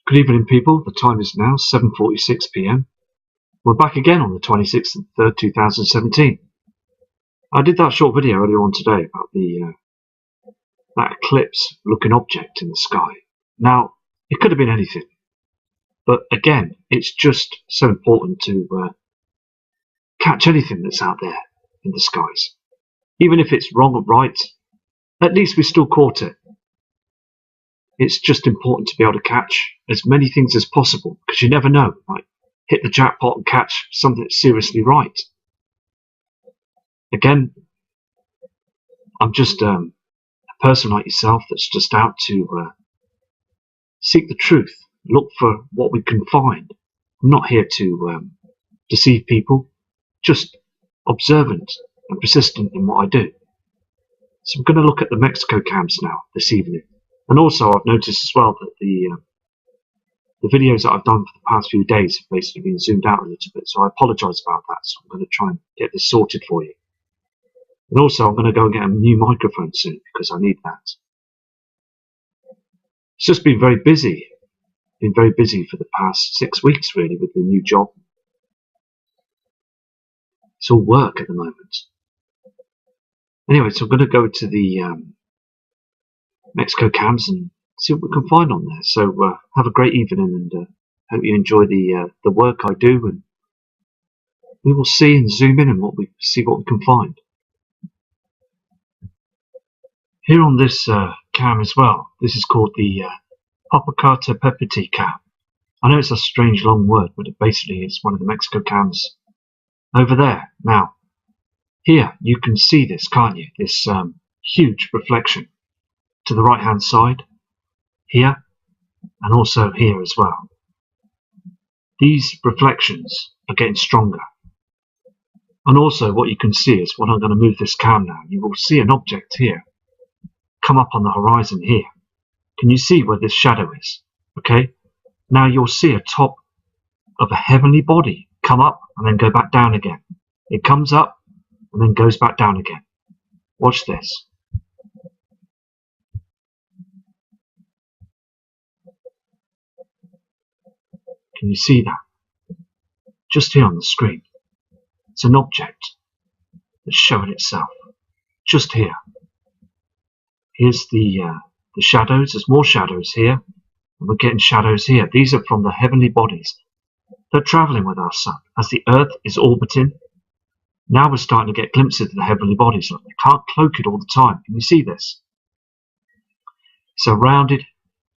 Good evening, people. The time is now 7:46 p.m. We're back again on the 26th of 3rd, 2017. I did that short video earlier on today about that eclipse-looking object in the sky. Now, it could have been anything, but again, it's just so important to catch anything that's out there in the skies. Even if it's wrong or right, at least we still caught it. It's just important to be able to catch as many things as possible, because you never know, like hit the jackpot and catch something that's seriously right. Again, I'm just a person like yourself that's just out to seek the truth, look for what we can find. I'm not here to deceive people, just observant and persistent in what I do. So I'm going to look at the Mexico CAMS now this evening. And also I've noticed as well that the videos that I've done for the past few days have basically been zoomed out a little bit, so I apologise about that. So I'm going to try and get this sorted for you. And also I'm going to go and get a new microphone soon, because I need that. It's just been very busy for the past 6 weeks really with the new job. It's all work at the moment. Anyway, so I'm going to go to the Mexico CAMS and see what we can find on there. So have a great evening, and hope you enjoy the work I do, and we will see and zoom in and see what we can find. Here on this cam as well, this is called the Popocatépetl cam. I know it's a strange long word, but it basically is one of the Mexico CAMS over there. Now, here you can see this, can't you? This huge reflection to the right hand side, here, and also here as well. These reflections are getting stronger. And also what you can see is, when I'm going to move this cam now, you will see an object here come up on the horizon here. Can you see where this shadow is? Okay, now you'll see a top of a heavenly body come up and then go back down again. It comes up and then goes back down again. Watch this. Can you see that? Just here on the screen. It's an object that's showing itself. Just here. Here's the shadows. There's more shadows here. And we're getting shadows here. These are from the heavenly bodies. They're travelling with our sun. As the Earth is orbiting, now we're starting to get glimpses of the heavenly bodies. Look, they can't cloak it all the time. Can you see this? It's a rounded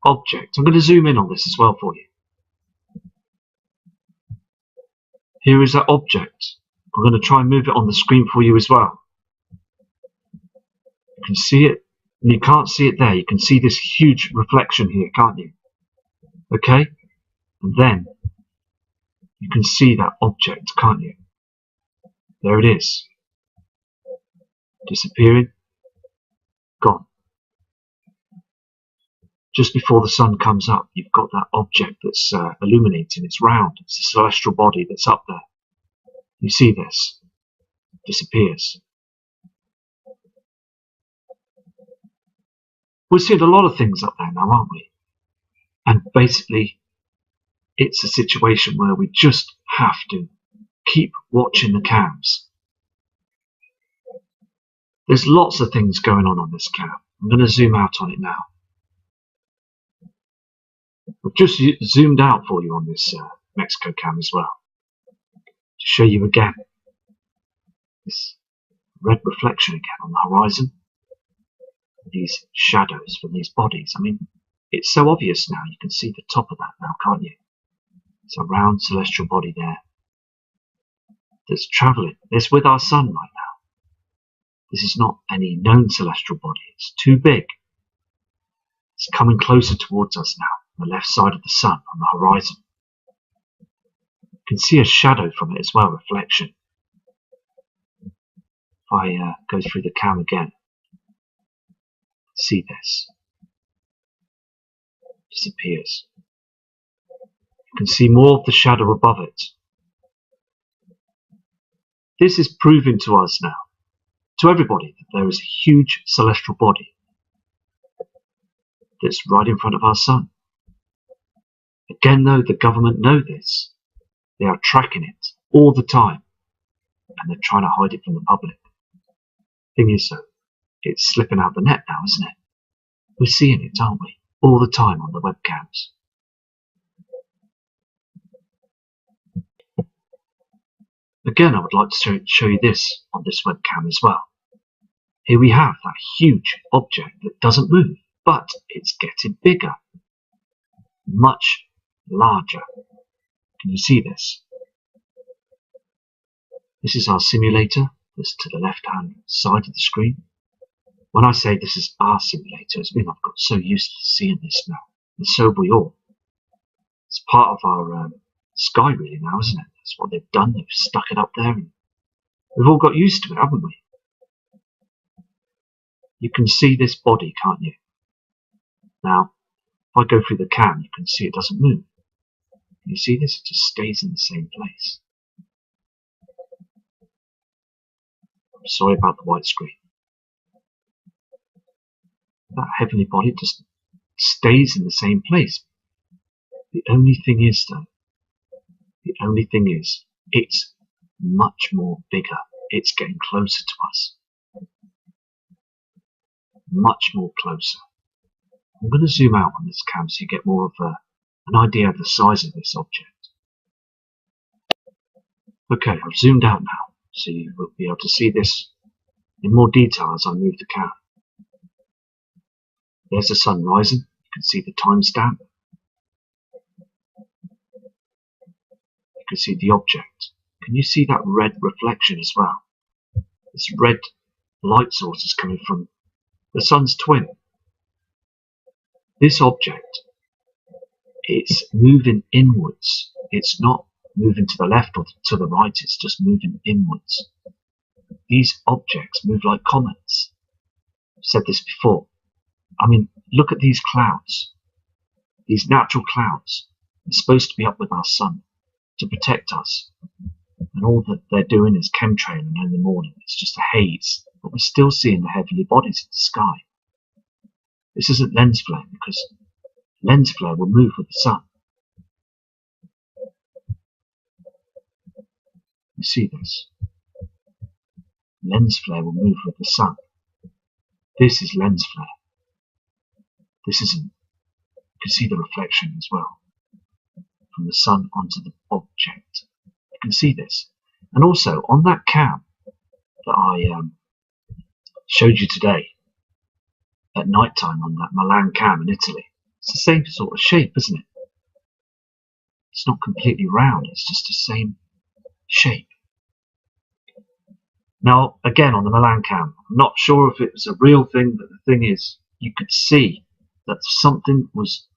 object. I'm going to zoom in on this as well for you. Here is that object. I'm going to try and move it on the screen for you as well. You can see it, and you can't see it there. You can see this huge reflection here, can't you? Okay? And then you can see that object, can't you? There it is. Disappearing. Gone. Just before the sun comes up, you've got that object that's illuminating. It's round. It's a celestial body that's up there. You see this. Disappears. We're seeing a lot of things up there now, aren't we? And basically, it's a situation where we just have to keep watching the CAMS. There's lots of things going on this cam. I'm going to zoom out on it now. I've just zoomed out for you on this Mexico cam as well, to show you again this red reflection again on the horizon. These shadows from these bodies. I mean, it's so obvious now. You can see the top of that now, can't you? It's a round celestial body there that's travelling. It's with our sun right now. This is not any known celestial body. It's too big. It's coming closer towards us now, on the left side of the sun, on the horizon. You can see a shadow from it as well, reflection. If I go through the cam again, see this. Disappears. You can see more of the shadow above it. This is proving to us now, to everybody, that there is a huge celestial body that's right in front of our sun. Again though, the government know this. They are tracking it all the time, and they're trying to hide it from the public. Thing is though, it's slipping out the net now, isn't it? We're seeing it, aren't we? All the time on the webcams. Again, I would like to show you this on this webcam as well. Here we have that huge object that doesn't move, but it's getting bigger, much larger. Can you see this? This is our simulator. This to the left-hand side of the screen. When I say this is our simulator, it's been I've got so used to seeing this now, and so have we all. It's part of our sky really now, isn't it? That's what they've done. They've stuck it up there, and we've all got used to it, haven't we? You can see this body, can't you? Now, if I go through the cam, you can see it doesn't move. Can you see this? It just stays in the same place. I'm sorry about the white screen. That heavenly body just stays in the same place. The only thing is, though, it's much more bigger. It's getting closer to us. Much more closer. I'm going to zoom out on this cam so you get more of an idea of the size of this object. Okay, I've zoomed out now, so you will be able to see this in more detail as I move the cam. There's the sun rising. You can see the timestamp. You can see the object. Can you see that red reflection as well? This red light source is coming from the sun's twin. This object, it's moving inwards. It's not moving to the left or to the right, it's just moving inwards. These objects move like comets. I've said this before. I mean, look at these clouds. These natural clouds. They're supposed to be up with our sun to protect us. And all that they're doing is chemtrailing in the morning. It's just a haze. But we're still seeing the heavenly bodies in the sky. This isn't lens flare, because lens flare will move with the sun. You see this? Lens flare will move with the sun. This is lens flare. This isn't. You can see the reflection as well from the sun onto the object. You can see this. And also on that cam that I showed you today at night time on that Milan cam in Italy, it's the same sort of shape, isn't it? It's not completely round, it's just the same shape. Now, again, on the Milan cam, I'm not sure if it was a real thing, but the thing is, you could see that something was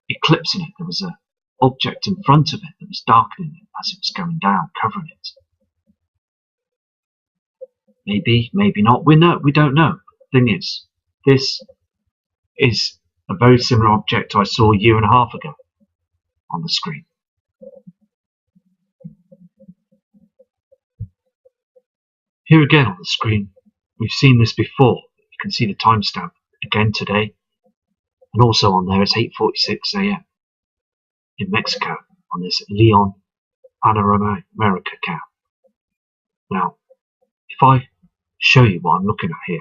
eclipsing it. There was an object in front of it that was darkening it as it was going down, covering it. Maybe, maybe not. We don't know. The thing is, this is a very similar object I saw a year and a half ago on the screen. Here again on the screen, we've seen this before. You can see the timestamp again today, and also on there it's 8:46 AM in Mexico on this Leon Panamericana cam. Now, if I show you what I'm looking at here,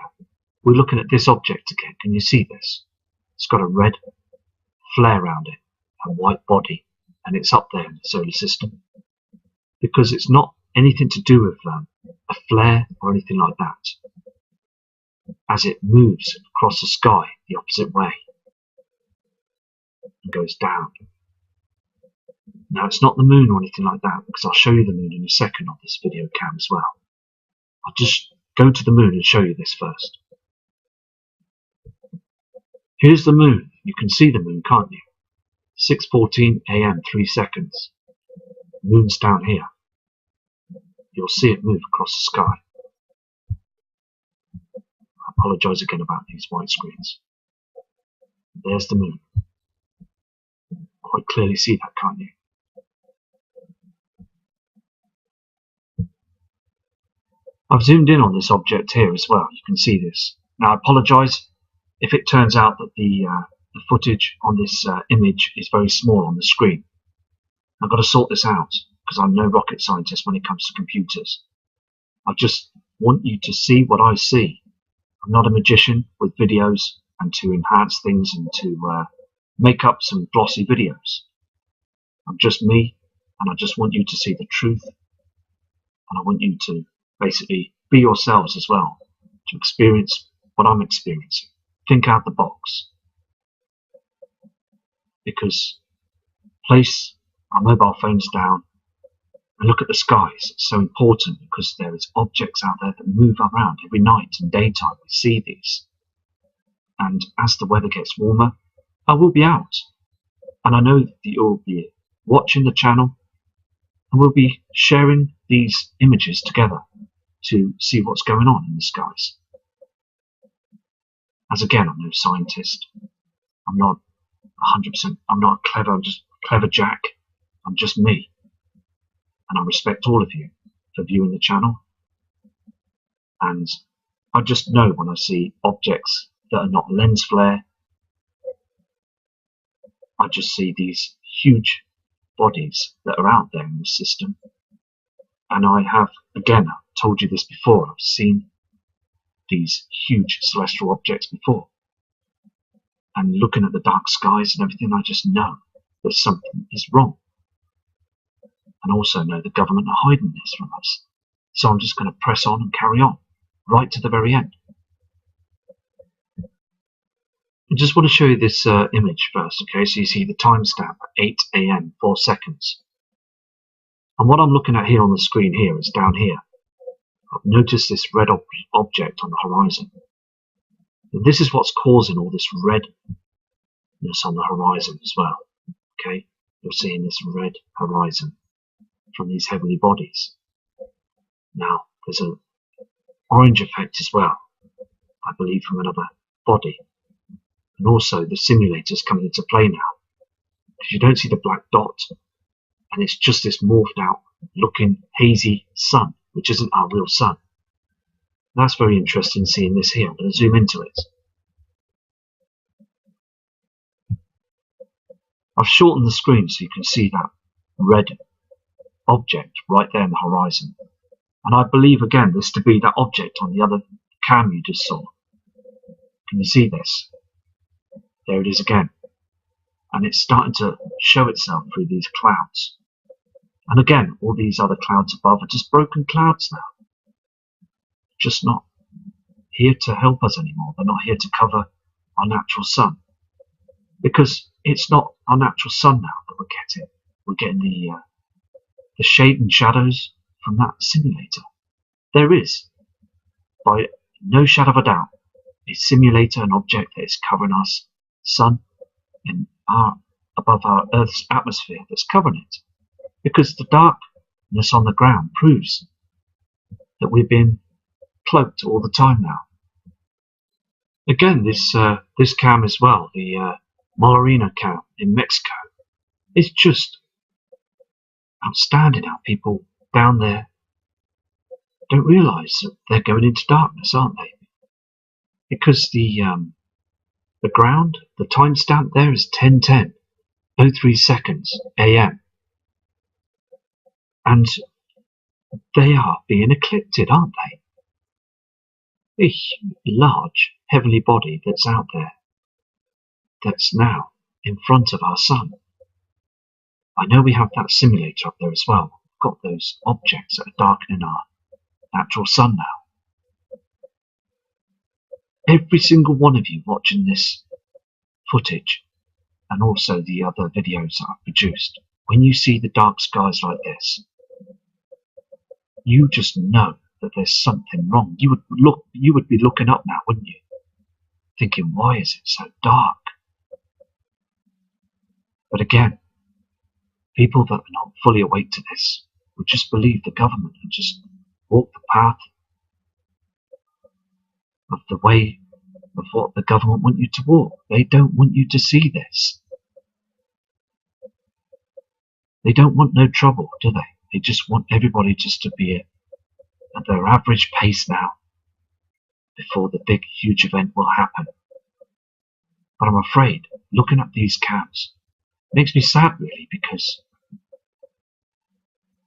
we're looking at this object again. Can you see this? It's got a red flare around it, a white body, and it's up there in the solar system because it's not anything to do with a flare or anything like that. As it moves across the sky the opposite way and goes down. Now, it's not the moon or anything like that, because I'll show you the moon in a second on this video cam as well. I'll just go to the moon and show you this first. Here's the moon. You can see the moon, can't you? 6:14 AM, 3 seconds. The moon's down here. You'll see it move across the sky. I apologise again about these white screens. There's the moon. Quite clearly see that, can't you? I've zoomed in on this object here as well. You can see this. Now, I apologise if it turns out that the the footage on this image is very small on the screen. I've got to sort this out because I'm no rocket scientist when it comes to computers. I just want you to see what I see. I'm not a magician with videos and to enhance things and to make up some glossy videos. I'm just me, and I just want you to see the truth, and I want you to basically be yourselves as well, to experience what I'm experiencing. Think out the box. Because place our mobile phones down and look at the skies. It's so important because there is objects out there that move around every night and daytime. We see these. And as the weather gets warmer, I will be out. And I know that you'll be watching the channel, and we'll be sharing these images together to see what's going on in the skies. As again, I'm no scientist. I'm not 100%. I'm not clever. I'm just clever Jack. I'm just me. And I respect all of you for viewing the channel. And I just know when I see objects that are not lens flare, I just see these huge bodies that are out there in the system. And I have, again, I've told you this before, I've seen these huge celestial objects before. And looking at the dark skies and everything, I just know that something is wrong. And also know the government are hiding this from us. So I'm just going to press on and carry on, right to the very end. I just want to show you this image first, okay? So you see the timestamp, 8 AM, 4 seconds. And what I'm looking at here on the screen here is down here. I've noticed this red object on the horizon. And this is what's causing all this redness on the horizon as well, okay? You're seeing this red horizon from these heavenly bodies. Now, there's an orange effect as well, I believe, from another body. And also the simulator's coming into play now. Because you don't see the black dot, and it's just this morphed out looking hazy sun, which isn't our real sun. That's very interesting seeing this here. I'm going to zoom into it. I've shortened the screen so you can see that red object right there in the horizon. And I believe again this to be that object on the other cam you just saw. Can you see this? There it is again. And it's starting to show itself through these clouds. And again, all these other clouds above are just broken clouds now. Just not here to help us anymore. They're not here to cover our natural sun. Because it's not our natural sun now that we're getting. We're getting the shade and shadows from that simulator. There is, by no shadow of a doubt, a simulator, an object that is covering our sun and above our Earth's atmosphere that's covering it. Because the darkness on the ground proves that we've been cloaked all the time now. Again, this cam as well, the Malarina cam in Mexico, is just outstanding how people down there don't realise that they're going into darkness, aren't they? Because the ground, the timestamp there is 10:10, 03 seconds AM. And they are being eclipsed, aren't they? A large heavenly body that's out there, that's now in front of our sun. I know we have that simulator up there as well. We've got those objects that are darkening our natural sun now. Every single one of you watching this footage, and also the other videos that I've produced, when you see the dark skies like this, you just know that there's something wrong. You would be looking up now, wouldn't you? Thinking, why is it so dark? But again, people that are not fully awake to this would just believe the government and just walk the path of the way of what the government want you to walk. They don't want you to see this. They don't want no trouble, do they? They just want everybody just to be at their average pace now before the big, huge event will happen. But I'm afraid, looking at these cams makes me sad really, because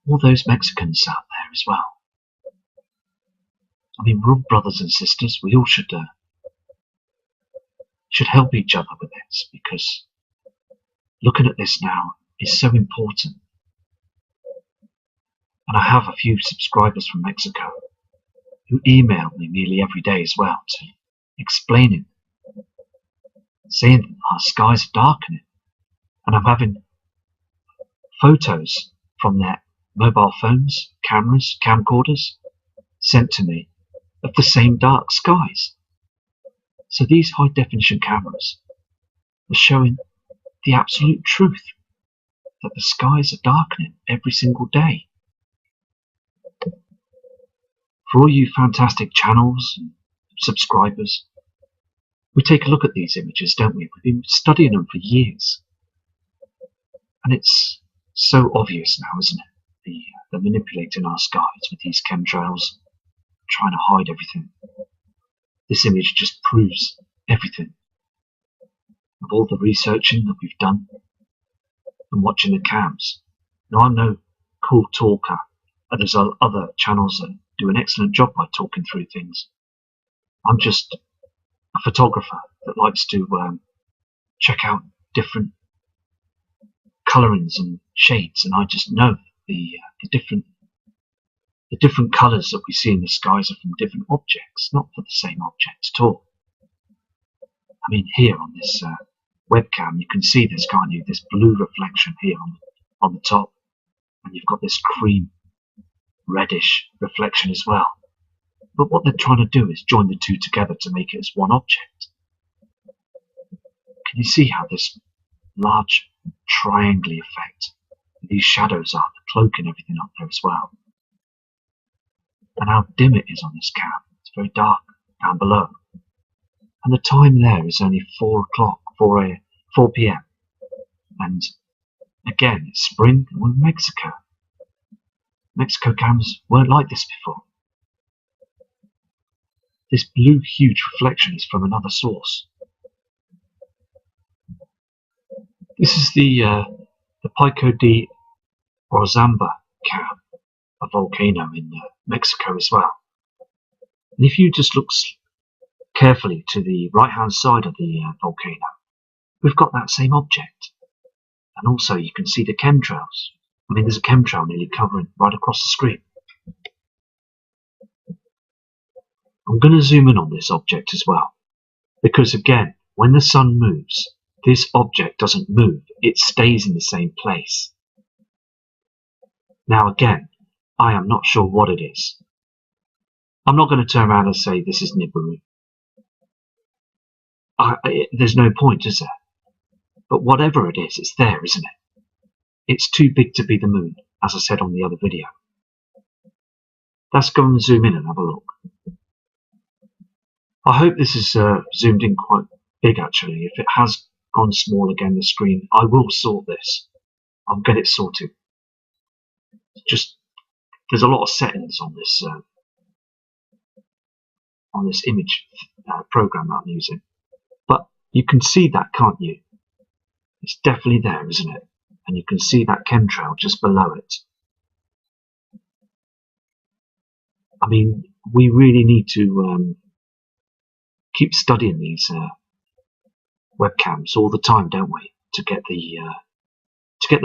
all those Mexicans out there as well. I mean, we're all brothers and sisters. We all should help each other with this, because looking at this now is so important. And I have a few subscribers from Mexico who email me nearly every day as well, to explaining, saying that our skies are darkening. And I'm having photos from their mobile phones, cameras, camcorders sent to me of the same dark skies. So these high definition cameras are showing the absolute truth that the skies are darkening every single day. For all you fantastic channels and subscribers, we take a look at these images, don't we? We've been studying them for years. And it's so obvious now, isn't it? They're manipulating our skies with these chemtrails, trying to hide everything. This image just proves everything. Of all the researching that we've done and watching the CAMS. Now, I'm no cool talker, and there's other channels that do an excellent job by talking through things. I'm just a photographer that likes to check out different colorings and shades, and I just know the different colors that we see in the skies are from different objects, not for the same object at all. I mean, here on this webcam, you can see this, can't you? This blue reflection here on the top, and you've got this cream reddish reflection as well. But what they're trying to do is join the two together to make it as one object. Can you see how this large triangle effect, these shadows are cloaking everything up there as well? And how dim it is on this cam. It's very dark down below. And the time there is only 4 p.m. And again, it's spring, and we're in Mexico. Mexico cams weren't like this before. This blue huge reflection is from another source. This is the Pico de Orizaba cam, a volcano in Mexico as well. And if you just look carefully to the right hand side of the volcano, we've got that same object. And also you can see the chemtrails. I mean, there's a chemtrail nearly covering right across the screen. I'm going to zoom in on this object as well, because again, when the sun moves, this object doesn't move, it stays in the same place. Now again, I am not sure what it is. I'm not going to turn around and say this is Nibiru. There's no point, is there? But whatever it is, it's there, isn't it? It's too big to be the moon, as I said on the other video. Let's go and zoom in and have a look. I hope this is zoomed in quite big actually. If it has gone small again, the screen, I will sort this. I'll get it sorted. Just, there's a lot of settings on this image program that I'm using. But you can see that, can't you? It's definitely there, isn't it? And you can see that chemtrail just below it. I mean, we really need to keep studying these webcams all the time, don't we? To get the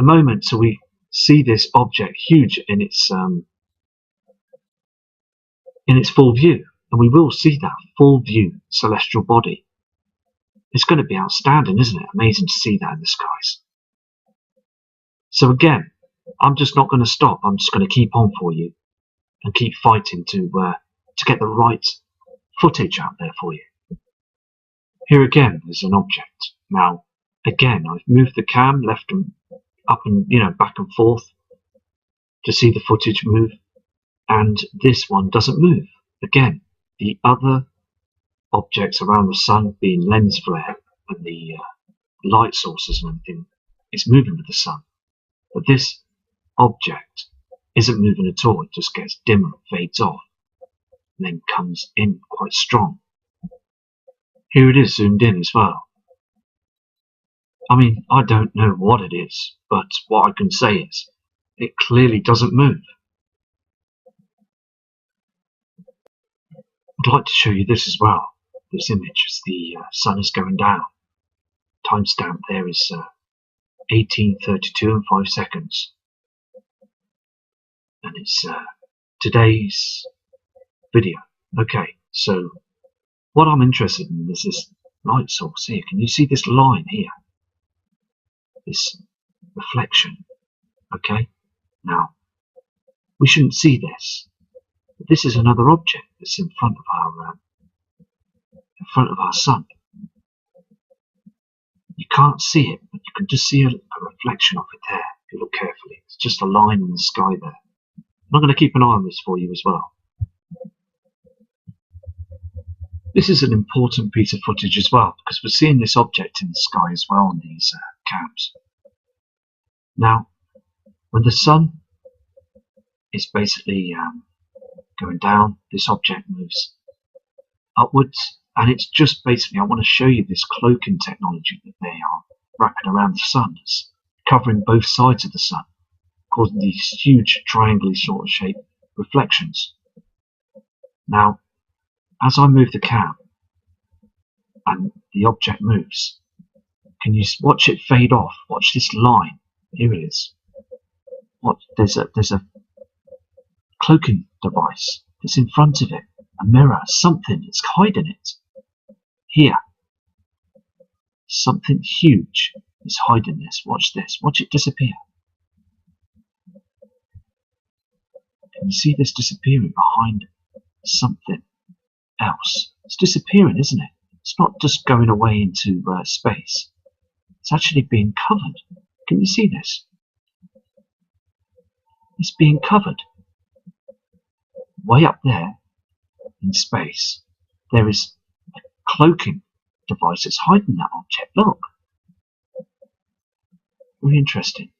moment, so we see this object huge in its full view, and we will see that full view celestial body. It's going to be outstanding, isn't it? Amazing to see that in the skies. So again, I'm just not going to stop. I'm just going to keep on for you and keep fighting to get the right footage out there for you. Here again, there's an object. Now, again, I've moved the cam left and up and back and forth to see the footage move, and this one doesn't move. Again, the other objects around the sun, being lens flare and the light sources and everything, is moving with the sun. But this object isn't moving at all. It just gets dimmer, fades off, and then comes in quite strong. Here it is zoomed in as well. I mean, I don't know what it is, but what I can say is it clearly doesn't move. I'd like to show you this as well. This image as the sun is going down. Timestamp there is 18:32 and 5 seconds. And it's today's video. Okay, so what I'm interested in is this light source here. Can you see this line here? This reflection. Okay, now we shouldn't see this. But this is another object that's in front of our sun. You can't see it, but you can just see a reflection of it there if you look carefully. It's just a line in the sky there. I'm going to keep an eye on this for you as well. This is an important piece of footage as well, because we're seeing this object in the sky as well on these CAMS. Now, when the sun is basically going down, this object moves upwards, and it's just basically, I want to show you this cloaking technology that they are wrapping around the sun. It's covering both sides of the sun, causing these huge triangular sort of shaped reflections. Now, as I move the cam and the object moves, can you watch it fade off? Watch this line. Here it is. There's a cloaking device that's in front of it, a mirror, something. It's hiding it. Here, something huge is hiding this. Watch this. Watch it disappear. Can you see this disappearing behind something else? It's disappearing, isn't it? It's not just going away into space. It's actually being covered. Can you see this? It's being covered. Way up there in space, there is a cloaking device that's hiding that object. Look. Very interesting.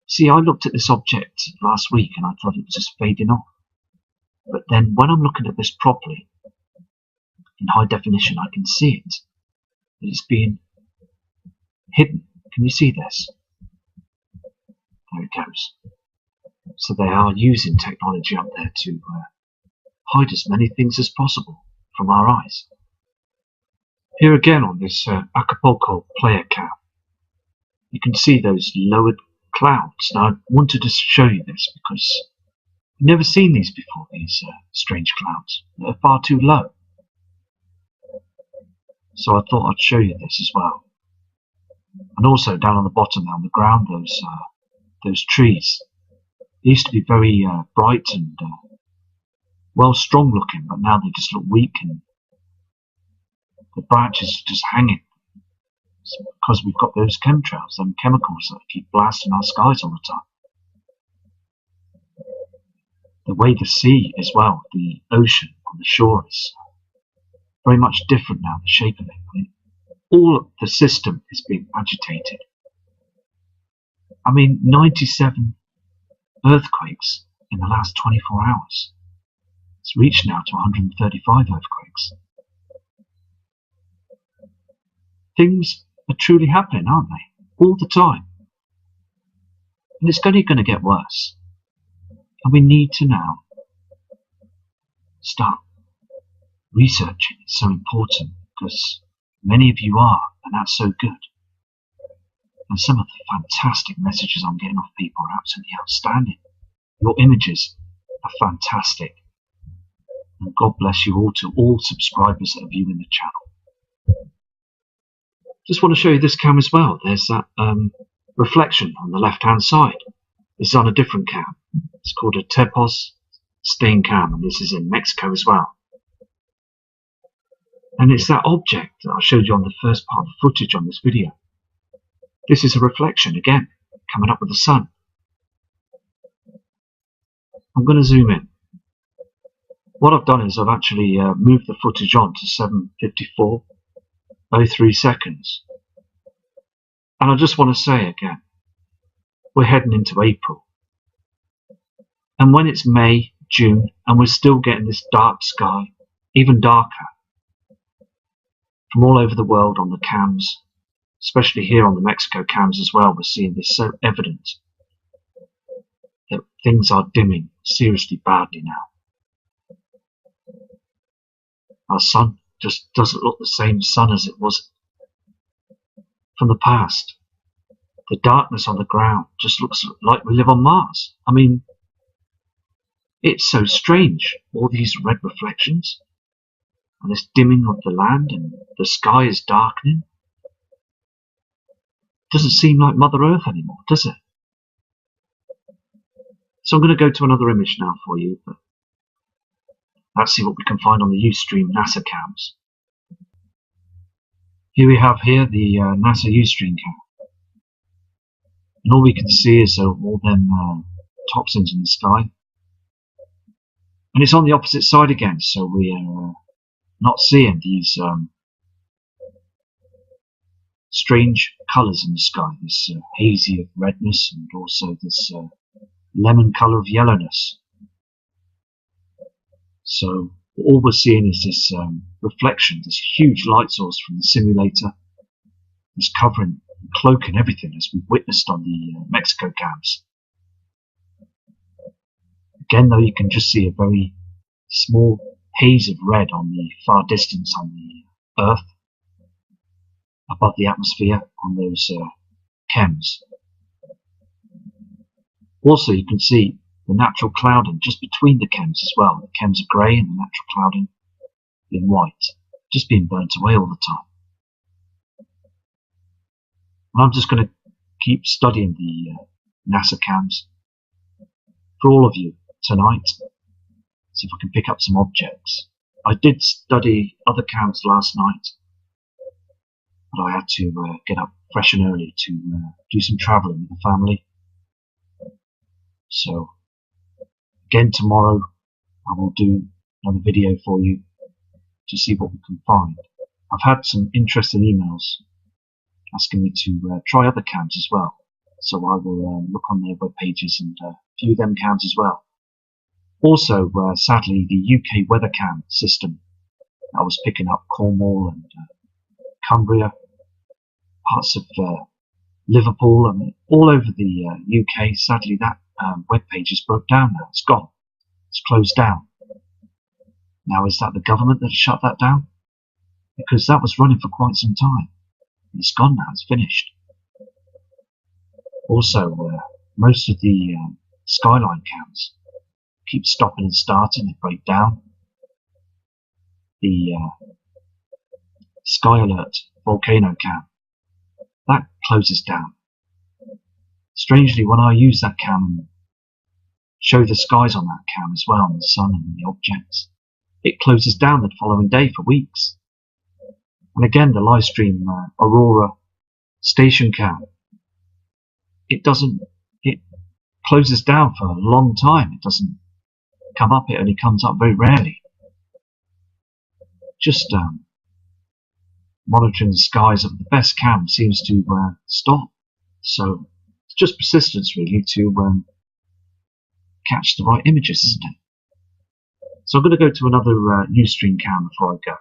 See, I looked at this object last week and I thought it was just fading off. But then when I'm looking at this properly, in high definition, I can see it. It's being hidden. Can you see this? There it goes. So they are using technology up there to hide as many things as possible from our eyes. Here again on this Acapulco player cam, you can see those lowered clouds. Now I wanted to show you this because I've never seen these before, these strange clouds. They're far too low. So I thought I'd show you this as well. And also down on the bottom on the ground, those trees. They used to be very bright and well strong looking, but now they just look weak and the branches are just hanging. It's because we've got those chemtrails, them chemicals that keep blasting our skies all the time. The way the sea as well, the ocean on the shore is very much different now, the shape of it. I mean, all of the system is being agitated. I mean, 97 earthquakes in the last 24 hours. It's reached now to 135 earthquakes. Things are truly happening, aren't they? All the time. And it's only going to get worse. And we need to now start researching. It's so important because many of you are, and that's so good. And some of the fantastic messages I'm getting off people are absolutely outstanding. Your images are fantastic. And God bless you all, to all subscribers that are viewing the channel. Just want to show you this cam as well. There's that reflection on the left hand side. This is on a different cam. It's called a Tepos stain cam, and this is in Mexico as well. And it's that object that I showed you on the first part of the footage on this video. This is a reflection again, coming up with the sun. I'm going to zoom in. What I've done is I've actually moved the footage on to 7:54:03 seconds. And I just want to say again, we're heading into April. And when it's May, June, and we're still getting this dark sky, even darker, from all over the world on the CAMS, especially here on the Mexico CAMS as well. We're seeing this so evident that things are dimming seriously badly now. Our sun just doesn't look the same sun as it was from the past. The darkness on the ground just looks like we live on Mars. I mean, it's so strange, all these red reflections and this dimming of the land, and the sky is darkening. Doesn't seem like Mother Earth anymore, does it? So I'm going to go to another image now for you, but let's see what we can find on the Ustream NASA CAMS. Here we have the NASA Ustream CAM. And all we can see is all them toxins in the sky. And it's on the opposite side again, so we are not seeing these strange colours in the sky, this hazy redness and also this lemon colour of yellowness. So all we're seeing is this reflection, this huge light source from the simulator is covering and cloaking everything, as we've witnessed on the Mexico CAMS. Again, though, you can just see a very small haze of red on the far distance on the Earth, above the atmosphere on those CAMS. Also, you can see the natural clouding just between the CAMS as well. The CAMS are grey and the natural clouding in white, just being burnt away all the time. And I'm just going to keep studying the NASA CAMS for all of you tonight, see if I can pick up some objects. I did study other CAMS last night, but I had to get up fresh and early to do some travelling with the family. So again, tomorrow I will do another video for you to see what we can find. I've had some interesting emails asking me to try other CAMS as well, so I will look on their web pages and view them CAMS as well. Also, sadly, the UK weather CAM system, I was picking up Cornwall and Cumbria, parts of Liverpool, and all over the UK. Sadly, that web page is broke down now. It's gone. It's closed down. Now, is that the government that has shut that down? Because that was running for quite some time. It's gone now. It's finished. Also, most of the Skyline CAMs keep stopping and starting. They break down. The Sky Alert Volcano CAM, that closes down. Strangely, when I use that CAM and show the skies on that CAM as well, and the sun and the objects, it closes down the following day for weeks. And again, the live stream Aurora Station CAM, it closes down for a long time. It doesn't come up, it only comes up very rarely. Just monitoring the skies of the best CAM seems to stop. So it's just persistence really to catch the right images, isn't it? So I'm going to go to another Ustream CAM before I go.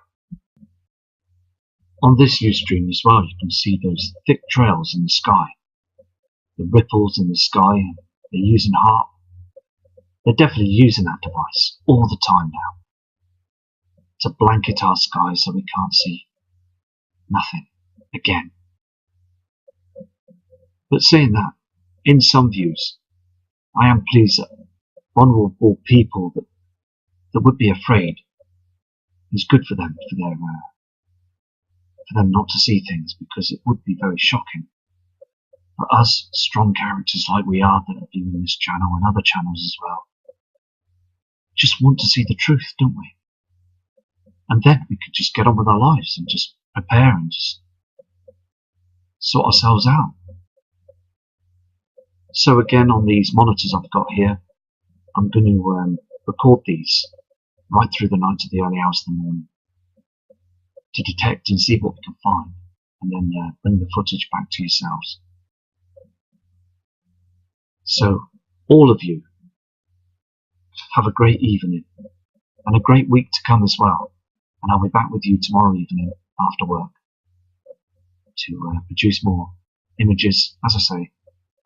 On this Ustream as well, you can see those thick trails in the sky, the ripples in the sky. They're using HARP. They're definitely using that device all the time now to blanket our skies so we can't see nothing again. But saying that, in some views, I am pleased that vulnerable people that would be afraid, it's good for them, for them not to see things, because it would be very shocking. For us, strong characters like we are that are viewing this channel and other channels as well, just want to see the truth, don't we? And then we could just get on with our lives and just prepare and just sort ourselves out. So again, on these monitors I've got here, I'm going to record these right through the night to the early hours of the morning to detect and see what we can find, and then bring the footage back to yourselves. So all of you have a great evening and a great week to come as well, and I'll be back with you tomorrow evening after work. to produce more images. As I say,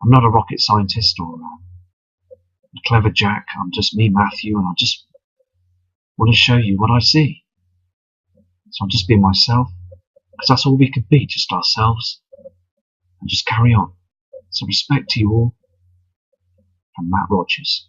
I'm not a rocket scientist or a clever Jack. I'm just me, Matthew, and I just want to show you what I see. So I'm just being myself, because that's all we could be, just ourselves, and just carry on. So respect to you all, from Matt Rogers.